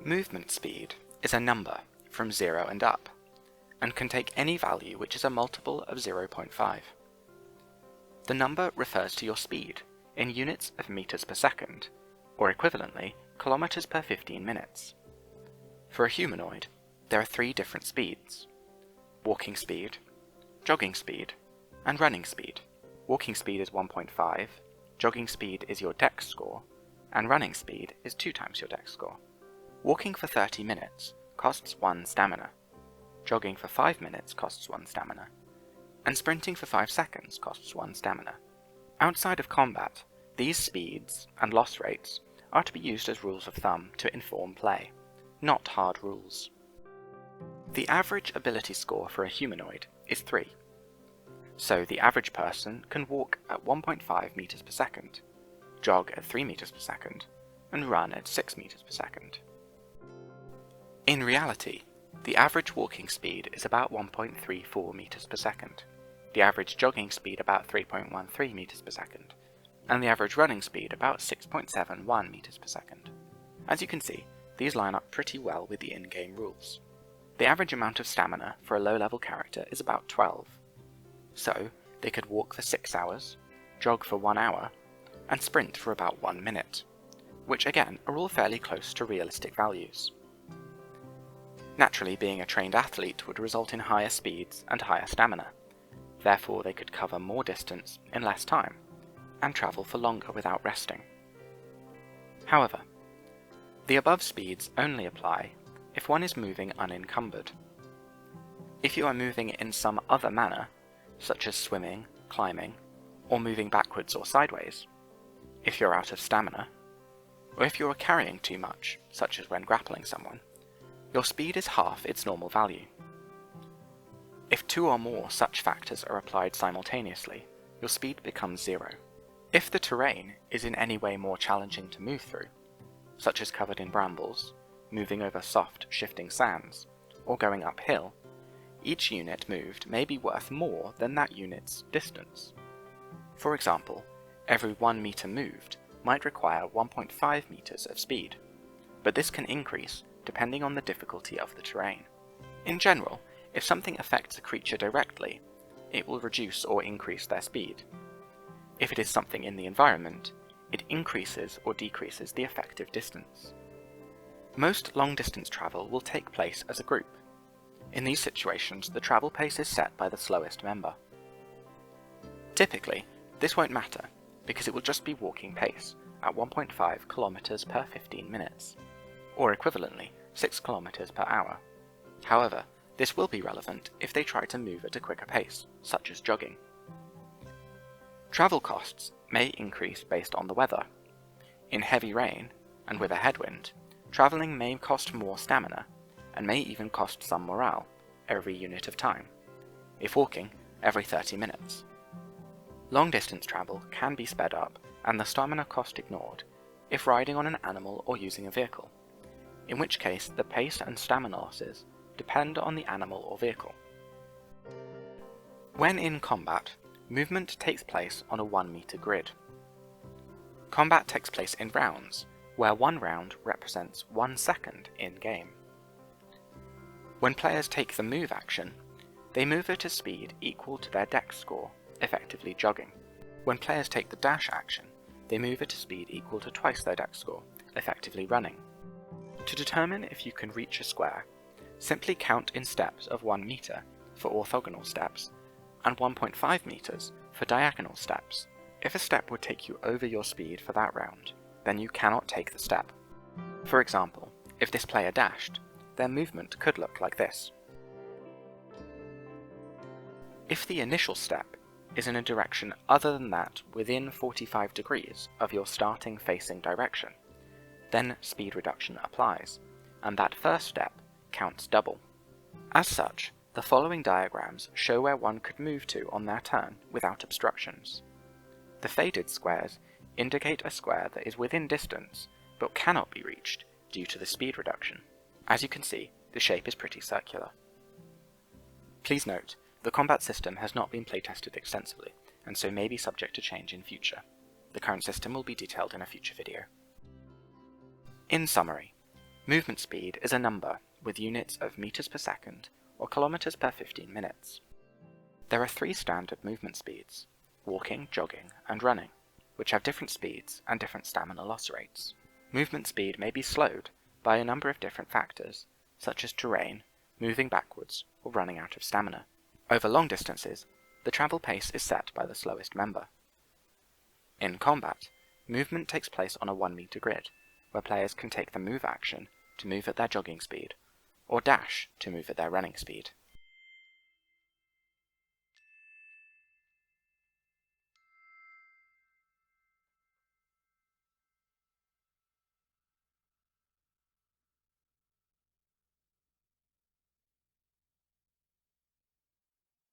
Movement speed is a number from 0 and up, and can take any value which is a multiple of 0.5. The number refers to your speed in units of meters per second, or equivalently, kilometers per 15 minutes. For a humanoid, there are 3 different speeds: walking speed, jogging speed, and running speed. Walking speed is 1.5, jogging speed is your dex score, and running speed is 2 times your dex score. Walking for 30 minutes costs 1 stamina, jogging for 5 minutes costs 1 stamina, and sprinting for 5 seconds costs 1 stamina. Outside of combat, these speeds and loss rates are to be used as rules of thumb to inform play, not hard rules. The average ability score for a humanoid is 3, so the average person can walk at 1.5 meters per second, jog at 3 meters per second, and run at 6 meters per second. In reality, the average walking speed is about 1.34 meters per second, the average jogging speed about 3.13 meters per second, and the average running speed about 6.71 meters per second. As you can see, these line up pretty well with the in-game rules. The average amount of stamina for a low-level character is about 12, so they could walk for 6 hours, jog for 1 hour, and sprint for about 1 minute, which again are all fairly close to realistic values. Naturally, being a trained athlete would result in higher speeds and higher stamina, therefore they could cover more distance in less time, and travel for longer without resting. However, the above speeds only apply if one is moving unencumbered. If you are moving in some other manner, such as swimming, climbing, or moving backwards or sideways, if you're out of stamina, or if you are carrying too much, such as when grappling someone, your speed is half its normal value. If 2 or more such factors are applied simultaneously, your speed becomes 0. If the terrain is in any way more challenging to move through, such as covered in brambles, moving over soft, shifting sands, or going uphill, each unit moved may be worth more than that unit's distance. For example, every 1 meter moved might require 1.5 meters of speed, but this can increase depending on the difficulty of the terrain. In general, if something affects a creature directly, it will reduce or increase their speed. If it is something in the environment, it increases or decreases the effective distance. Most long-distance travel will take place as a group. In these situations, the travel pace is set by the slowest member. Typically, this won't matter, because it will just be walking pace at 1.5 kilometers per 15 minutes, or equivalently 6 kilometers per hour. However, this will be relevant if they try to move at a quicker pace, such as jogging. Travel costs may increase based on the weather. In heavy rain, and with a headwind, travelling may cost more stamina, and may even cost some morale every unit of time, if walking, every 30 minutes. Long-distance travel can be sped up and the stamina cost ignored if riding on an animal or using a vehicle, in which case the pace and stamina losses depend on the animal or vehicle. When in combat, movement takes place on a 1 meter grid. Combat takes place in rounds, where 1 round represents 1 second in-game. When players take the move action, they move at a speed equal to their dex score, effectively jogging. When players take the dash action, they move at a speed equal to twice their dex score, effectively running. To determine if you can reach a square, simply count in steps of 1 meter for orthogonal steps, and 1.5 meters for diagonal steps. If a step would take you over your speed for that round, then you cannot take the step. For example, if this player dashed, their movement could look like this. If the initial step is in a direction other than that within 45 degrees of your starting facing direction, then speed reduction applies, and that first step counts double. As such, the following diagrams show where one could move to on their turn without obstructions. The faded squares indicate a square that is within distance but cannot be reached due to the speed reduction. As you can see, the shape is pretty circular. Please note, the combat system has not been playtested extensively, and so may be subject to change in future. The current system will be detailed in a future video. In summary, Movement speed is a number with units of meters per second or kilometers per 15 minutes. There are 3 standard movement speeds: walking, jogging, and running, which have different speeds and different stamina loss rates. Movement speed may be slowed by a number of different factors, such as terrain, moving backwards, or running out of stamina. Over long distances, the travel pace is set by the slowest member. In combat, movement takes place on a 1-meter grid, where players can take the move action to move at their jogging speed, or dash to move at their running speed.